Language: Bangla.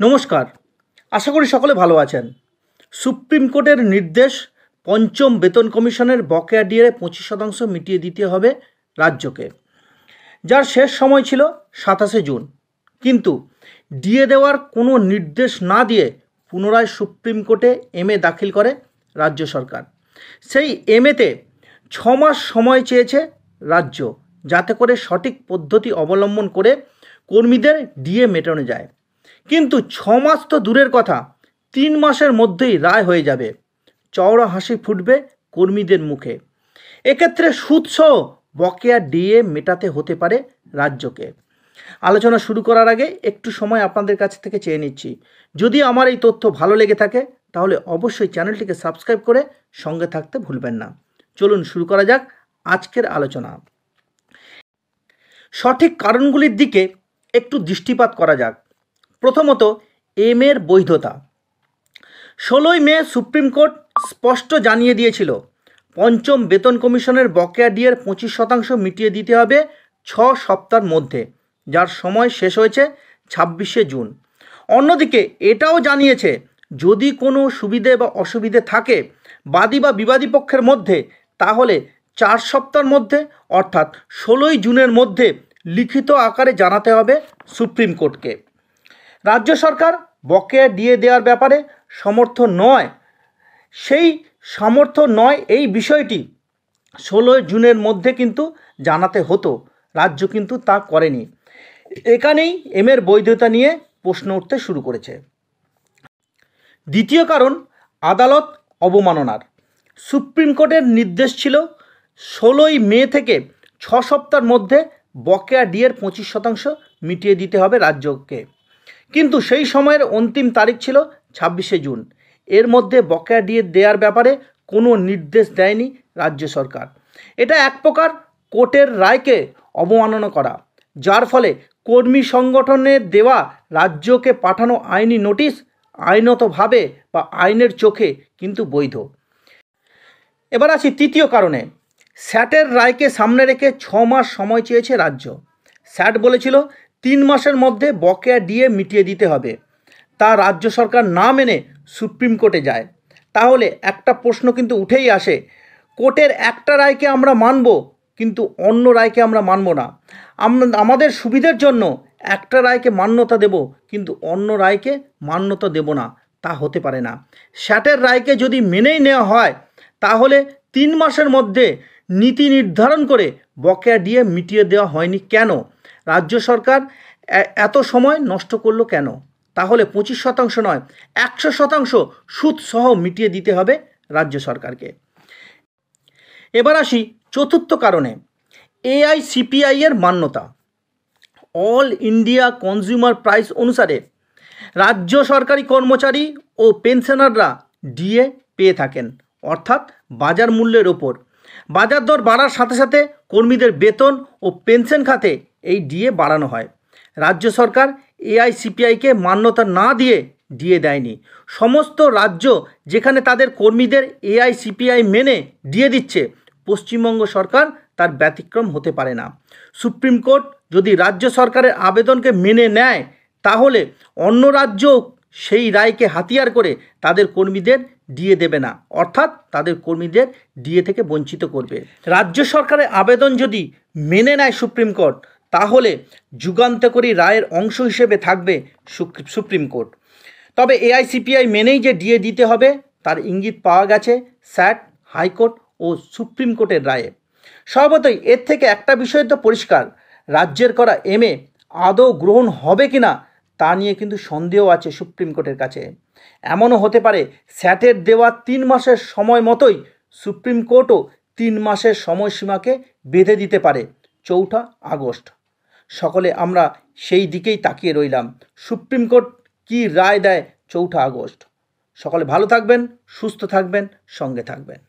নমস্কার, আশা করি সকলে ভালো আছেন। সুপ্রিম কোর্টের নির্দেশ, পঞ্চম বেতন কমিশনের বকেয়া ডিএ 25% মিটিয়ে দিতে হবে রাজ্যকে, যার শেষ সময় ছিল 27শে জুন। কিন্তু ডিএ দেওয়ার কোনো নির্দেশ না দিয়ে পুনরায় সুপ্রিম কোর্টে এমএ দাখিল করে রাজ্য সরকার। সেই এমএতে 6 মাস সময় চেয়েছে রাজ্য, যাতে করে সঠিক পদ্ধতি অবলম্বন করে কর্মীদের ডিএ মেটানো যায়। কিন্তু 6 মাস তো দূরের কথা, 3 মাসের মধ্যেই রায় হয়ে যাবে। চওড়া হাসি ফুটবে কর্মীদের মুখে। এক্ষেত্রে সুদসহ বকেয়া ডিএ মেটাতে হতে পারে রাজ্যকে। আলোচনা শুরু করার আগে একটু সময় আপনাদের কাছ থেকে চেয়ে নিচ্ছি। যদি আমার এই তথ্য ভালো লেগে থাকে তাহলে অবশ্যই চ্যানেলটিকে সাবস্ক্রাইব করে সঙ্গে থাকতে ভুলবেন না। চলুন শুরু করা যাক আজকের আলোচনা। সঠিক কারণগুলির দিকে একটু দৃষ্টিপাত করা যাক। প্রথমত, এর বৈধতা। 16ই মে সুপ্রিম কোর্ট স্পষ্ট জানিয়ে দিয়েছিল, পঞ্চম বেতন কমিশনের বকেয়া ডিএর 25% মিটিয়ে দিতে হবে 6 সপ্তাহের মধ্যে, যার সময় শেষ হয়েছে 26শে জুন। অন্যদিকে এটাও জানিয়েছে, যদি কোনো সুবিধে বা অসুবিধে থাকে বাদী বা বিবাদী পক্ষের মধ্যে, তাহলে 4 সপ্তাহের মধ্যে অর্থাৎ 16ই জুনের মধ্যে লিখিত আকারে জানাতে হবে সুপ্রিম কোর্টকে। রাজ্য সরকার বকেয়া ডিএ দেওয়ার ব্যাপারে সমর্থ নয় এই বিষয়টি 16 জুনের মধ্যে কিন্তু জানাতে হতো, রাজ্য কিন্তু তা করেনি। এখানেই এর বৈধতা নিয়ে প্রশ্ন উঠতে শুরু করেছে। দ্বিতীয় কারণ, আদালত অবমাননার। সুপ্রিম কোর্টের নির্দেশ ছিল 16ই মে থেকে 6 সপ্তাহের মধ্যে বকেয়া ডিএর 25% মিটিয়ে দিতে হবে রাজ্যকে। কিন্তু সেই সময়ের অন্তিম তারিখ ছিল 26শে জুন। এর মধ্যে বকেয়া ডিএ দেওয়ার ব্যাপারে কোনো নির্দেশ দেয়নি রাজ্য সরকার। এটা এক প্রকার কোর্টের রায়কে অবমাননা করা, যার ফলে কর্মী সংগঠনের দেওয়া রাজ্যকে পাঠানো আইনি নোটিশ আইনতভাবে বা আইনের চোখে কিন্তু বৈধ। এবার আসি তৃতীয় কারণে। স্যাটের রায়কে সামনে রেখে 6 মাস সময় চেয়েছে রাজ্য। স্যাট বলেছিল 3 মাসের মধ্যে বকেয়া ডিএ মিটিয়ে দিতে হবে। তা রাজ্য সরকার না মেনে সুপ্রিম কোর্টে যায়। তাহলে একটা প্রশ্ন কিন্তু উঠেই আসে, কোর্টের একটা রায়কে আমরা মানব কিন্তু অন্য রায়কে আমরা মানব না। আমাদের সুবিধের জন্য একটা রায়কে মান্যতা দেব কিন্তু অন্য রায়কে মান্যতা দেব না, তা হতে পারে না। স্যাটের রায়কে যদি মেনেই নেওয়া হয়, তাহলে 3 মাসের মধ্যে নীতি নির্ধারণ করে বকেয়া ডিএ মিটিয়ে দেওয়া হয়নি কেন? রাজ্য সরকার এত সময় নষ্ট করলো কেন? তাহলে 25% নয়, 100% সুদ সহ মিটিয়ে দিতে হবে রাজ্য সরকারকে। এবার আসি চতুর্থ কারণে, এআইসিপিআই এর মান্যতা। অল ইন্ডিয়া কনজিউমার প্রাইস অনুসারে রাজ্য সরকারি কর্মচারী ও পেনশনাররা ডিএ পেয়ে থাকেন, অর্থাৎ বাজার মূল্যের ওপর। বাজার দর বাড়ার সাথে সাথে কর্মীদের বেতন ও পেনশন খাতে এই ডিএ বাড়ানো হয়। রাজ্য সরকার এআইসিপিআইকে মান্যতা না দিয়ে ডিএ দেয়নি। সমস্ত রাজ্য যেখানে তাদের কর্মীদের এআইসিপিআই মেনে ডিএ দিচ্ছে, পশ্চিমবঙ্গ সরকার তার ব্যতিক্রম হতে পারে না। সুপ্রিম কোর্ট যদি রাজ্য সরকারের আবেদনকে মেনে নেয়, তাহলে অন্য রাজ্য সেই রায়কে হাতিয়ার করে তাদের কর্মীদের ডিএ দেবে না, অর্থাৎ তাদের কর্মীদের ডিএ থেকে বঞ্চিত করবে। রাজ্য সরকারের আবেদন যদি মেনে নেয় সুপ্রিম কোর্ট, তাহলে যুগান্তকারী রায়ের অংশ হিসেবে থাকবে সুপ্রিম কোর্ট। তবে এআইসিপিআই মেনেই যে ডিএ দিতে হবে তার ইঙ্গিত পাওয়া গেছে স্যাট, হাইকোর্ট ও সুপ্রিম কোর্টের রায়ে। স্বভাবতই এর থেকে একটা বিষয় তো পরিষ্কার, রাজ্যের করা এমএ আদৌ গ্রহণ হবে কিনা তা নিয়ে কিন্তু সন্দেহ আছে সুপ্রিম কোর্টের কাছে। এমনও হতে পারে স্যাটের দেওয়া 3 মাসের সময় মতোই সুপ্রিম কোর্টও 3 মাসের সময়সীমাকে বেঁধে দিতে পারে 4 আগস্ট। সকলে আমরা সেই দিকেই তাকিয়ে রইলাম, সুপ্রিম কোর্ট কী রায় দেয় 4 আগস্ট। সকলে ভালো থাকবেন, সুস্থ থাকবেন, সঙ্গে থাকবেন।